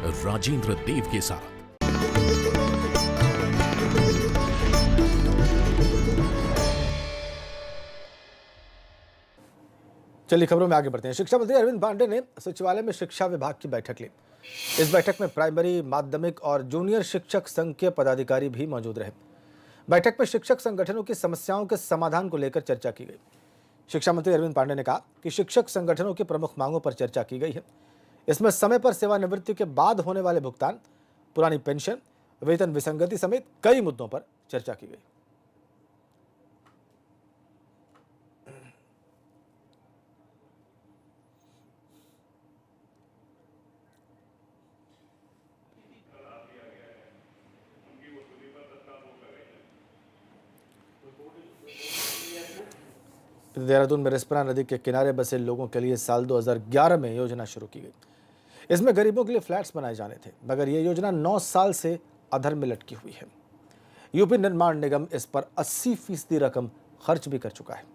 राजेंद्र देव के साथ। चलिए खबरों में आगे बढ़ते हैं। शिक्षा मंत्री अरविंद पांडे ने सचिवालय में शिक्षा विभाग की बैठक ली। इस बैठक में प्राइमरी, माध्यमिक और जूनियर शिक्षक संघ के पदाधिकारी भी मौजूद रहे। बैठक में शिक्षक संगठनों की समस्याओं के समाधान को लेकर चर्चा की गई। शिक्षा मंत्री अरविंद पांडे ने कहा कि शिक्षक संगठनों की प्रमुख मांगों पर चर्चा की गई है। इसमें समय पर सेवानिवृत्ति के बाद होने वाले भुगतान, पुरानी पेंशन, वेतन विसंगति समेत कई मुद्दों पर चर्चा की गई। देहरादून में रिस्पना नदी के किनारे बसे लोगों के लिए साल 2011 में योजना शुरू की गई। इसमें गरीबों के लिए फ्लैट्स बनाए जाने थे, मगर यह योजना 9 साल से अधर में लटकी हुई है। यूपी निर्माण निगम इस पर 80% रकम खर्च भी कर चुका है।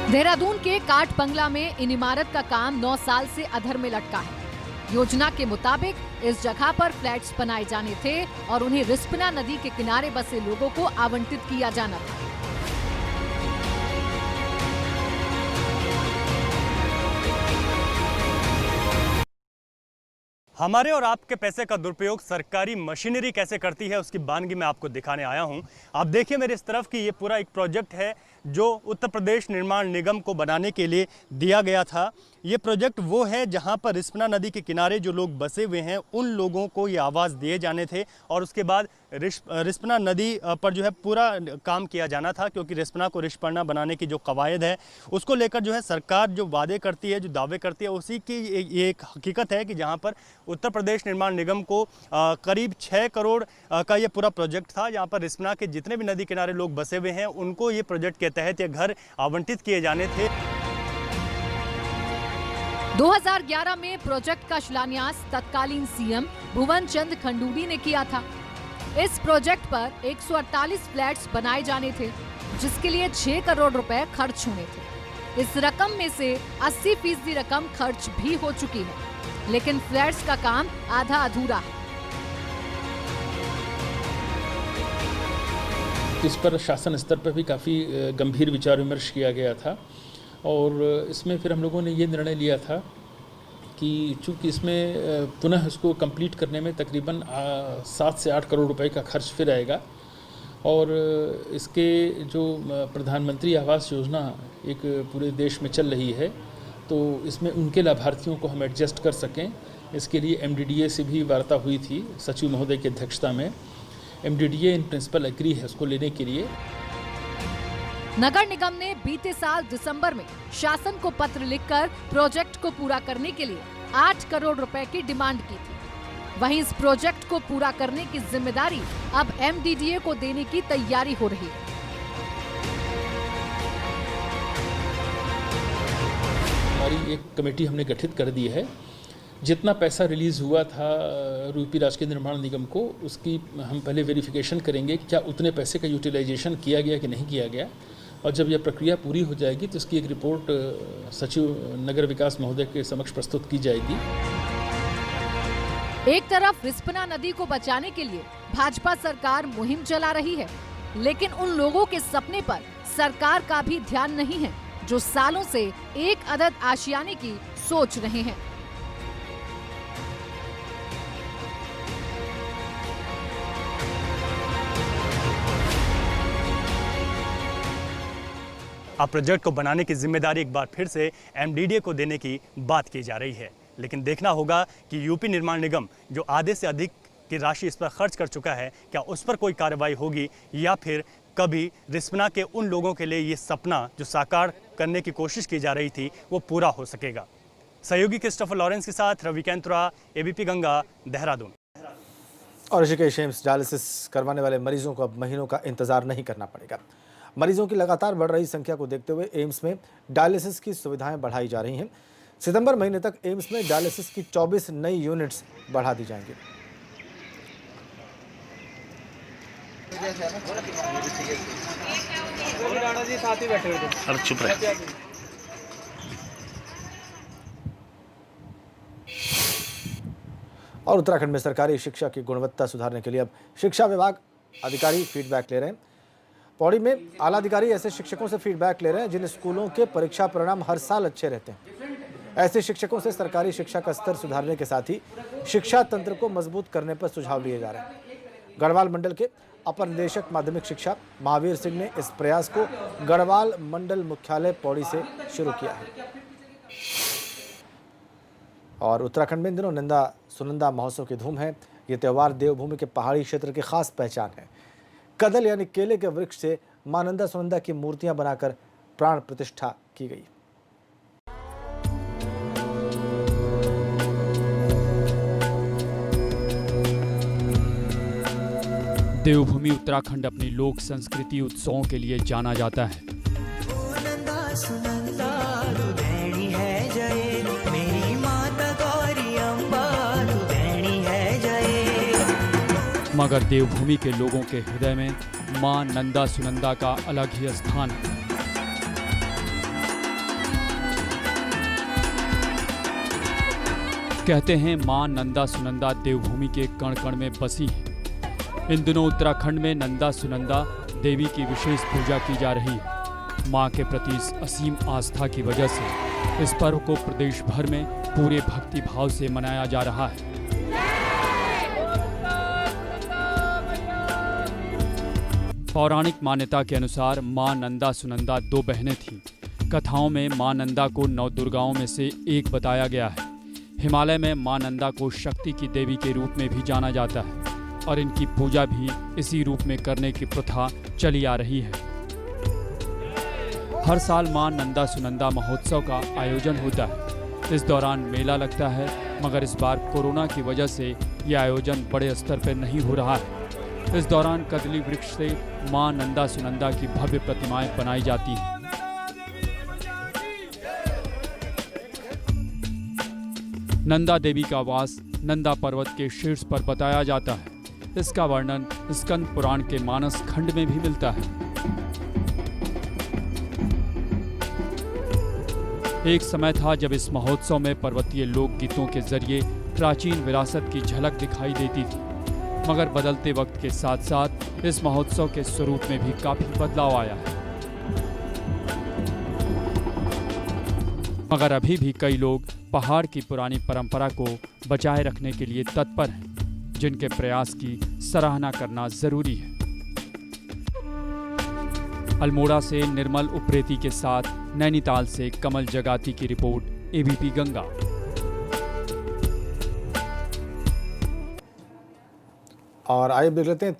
देहरादून के काठ बंगला में इन इमारत का काम 9 साल से अधर में लटका है। योजना के मुताबिक इस जगह पर फ्लैट्स बनाए जाने थे और उन्हें रिस्पना नदी के किनारे बसे लोगों को आवंटित किया जाना था। हमारे और आपके पैसे का दुरुपयोग सरकारी मशीनरी कैसे करती है, उसकी बानगी मैं आपको दिखाने आया हूं। आप देखिए मेरे इस तरफ कि ये पूरा एक प्रोजेक्ट है जो उत्तर प्रदेश निर्माण निगम को बनाने के लिए दिया गया था। ये प्रोजेक्ट वो है जहां पर रिस्पना नदी के किनारे जो लोग बसे हुए हैं उन लोगों को ये आवास दिए जाने थे और उसके बाद रिस्पना नदी पर जो है पूरा काम किया जाना था, क्योंकि रिस्पना को रिस्पना बनाने की जो कवायद है उसको लेकर जो है सरकार जो वादे करती है, जो दावे करती है, उसी की ये एक हकीकत है कि जहाँ पर उत्तर प्रदेश निर्माण निगम को करीब 6 करोड़ का ये पूरा प्रोजेक्ट था, जहाँ पर रिस्पना के जितने भी नदी किनारे लोग बसे हुए हैं उनको ये प्रोजेक्ट के तहत ये घर आवंटित किए जाने थे। 2011 में प्रोजेक्ट का शिलान्यास तत्कालीन सीएम भुवन चंद खंडूरी ने किया था। इस प्रोजेक्ट पर 148 फ्लैट्स बनाए जाने थे, जिसके लिए 6 करोड़ रुपए खर्च होने थे। इस रकम में से 80% रकम खर्च भी हो चुकी है, लेकिन फ्लैट्स का काम आधा अधूरा है। इस पर शासन स्तर पर भी काफ़ी गंभीर विचार विमर्श किया गया था और इसमें फिर हम लोगों ने ये निर्णय लिया था कि चूँकि इसमें पुनः इसको कंप्लीट करने में तकरीबन 7 से 8 करोड़ रुपए का खर्च फिर आएगा और इसके जो प्रधानमंत्री आवास योजना एक पूरे देश में चल रही है, तो इसमें उनके लाभार्थियों को हम एडजस्ट कर सकें, इसके लिए MDDA से भी वार्ता हुई थी सचिव महोदय की अध्यक्षता में। MDDA इन प्रिंसिपल एग्री है उसको लेने के लिए। नगर निगम ने बीते साल दिसंबर में शासन को पत्र लिखकर प्रोजेक्ट को पूरा करने के लिए 8 करोड़ रुपए की डिमांड की थी। वहीं इस प्रोजेक्ट को पूरा करने की जिम्मेदारी अब MDDA को देने की तैयारी हो रही है। हमारी एक कमेटी हमने गठित कर दी है। जितना पैसा रिलीज़ हुआ था यूपी राज्य के निर्माण निगम को, उसकी हम पहले वेरिफिकेशन करेंगे कि क्या उतने पैसे का यूटिलाइजेशन किया गया कि नहीं किया गया, और जब यह प्रक्रिया पूरी हो जाएगी तो इसकी एक रिपोर्ट सचिव नगर विकास महोदय के समक्ष प्रस्तुत की जाएगी। एक तरफ रिस्पना नदी को बचाने के लिए भाजपा सरकार मुहिम चला रही है, लेकिन उन लोगों के सपने पर सरकार का भी ध्यान नहीं है जो सालों से एक अदद आशियाने की सोच रहे हैं। अब प्रोजेक्ट को बनाने की जिम्मेदारी एक बार फिर से MDDA को देने की बात की जा रही है, लेकिन देखना होगा कि यूपी निर्माण निगम जो आधे से अधिक की राशि इस पर खर्च कर चुका है, क्या उस पर कोई कार्रवाई होगी या फिर कभी रिस्पना के उन लोगों के लिए ये सपना जो साकार करने की कोशिश की जा रही थी वो पूरा हो सकेगा। सहयोगी क्रिस्टोफर लॉरेंस के साथ रवि कैंतुरा, ABP गंगा, देहरादून। और ऋषिकेश एम्स डायलिसिस करवाने वाले मरीजों को अब महीनों का इंतजार नहीं करना पड़ेगा। मरीजों की लगातार बढ़ रही संख्या को देखते हुए एम्स में डायलिसिस की सुविधाएं बढ़ाई जा रही हैं। सितंबर महीने तक एम्स में डायलिसिस की 24 नई यूनिट्स बढ़ा दी जाएंगी। अरे चुप रहे। और उत्तराखंड में सरकारी शिक्षा की गुणवत्ता सुधारने के लिए अब शिक्षा विभाग अधिकारी फीडबैक ले रहे हैं। पौड़ी में आला अधिकारी ऐसे शिक्षकों से फीडबैक ले रहे हैं जिन स्कूलों के परीक्षा परिणाम हर साल अच्छे रहते हैं। ऐसे शिक्षकों से सरकारी शिक्षा का स्तर सुधारने के साथ ही शिक्षा तंत्र को मजबूत करने पर सुझाव लिए जा रहे हैं। गढ़वाल मंडल के अपर निदेशक माध्यमिक शिक्षा महावीर सिंह ने इस प्रयास को गढ़वाल मंडल मुख्यालय पौड़ी से शुरू किया है। और उत्तराखंड में इन दिनों नंदा सुनंदा महोत्सव की धूम है। ये त्यौहार देवभूमि के पहाड़ी क्षेत्र की खास पहचान है। कदल यानी केले के वृक्ष से मां नंदा सुनंदा की मूर्तियां बनाकर प्राण प्रतिष्ठा की गई। देवभूमि उत्तराखंड अपनी लोक संस्कृति उत्सवों के लिए जाना जाता है। मगर देवभूमि के लोगों के हृदय में मां नंदा सुनंदा का अलग ही स्थान है। कहते हैं मां नंदा सुनंदा देवभूमि के कण कण में बसी है। इन दिनों उत्तराखंड में नंदा सुनंदा देवी की विशेष पूजा की जा रही है। मां के प्रति असीम आस्था की वजह से इस पर्व को प्रदेश भर में पूरे भक्ति भाव से मनाया जा रहा है। पौराणिक मान्यता के अनुसार मां नंदा सुनंदा दो बहनें थीं। कथाओं में मां नंदा को 9 दुर्गाओं में से एक बताया गया है। हिमालय में मां नंदा को शक्ति की देवी के रूप में भी जाना जाता है और इनकी पूजा भी इसी रूप में करने की प्रथा चली आ रही है। हर साल मां नंदा सुनंदा महोत्सव का आयोजन होता है। इस दौरान मेला लगता है, मगर इस बार कोरोना की वजह से यह आयोजन बड़े स्तर पर नहीं हो रहा है। इस दौरान कदली वृक्ष से मां नंदा सुनंदा की भव्य प्रतिमाएं बनाई जाती हैं। नंदा देवी का वास नंदा पर्वत के शीर्ष पर बताया जाता है। इसका वर्णन स्कंद पुराण के मानस खंड में भी मिलता है। एक समय था जब इस महोत्सव में पर्वतीय लोकगीतों के जरिए प्राचीन विरासत की झलक दिखाई देती थी, मगर बदलते वक्त के साथ साथ इस महोत्सव के स्वरूप में भी काफी बदलाव आया है। मगर अभी भी कई लोग पहाड़ की पुरानी परंपरा को बचाए रखने के लिए तत्पर हैं, जिनके प्रयास की सराहना करना जरूरी है। अल्मोड़ा से निर्मल उप्रेती के साथ नैनीताल से कमल जगाती की रिपोर्ट, एबीपी गंगा। और आइए देख लेते हैं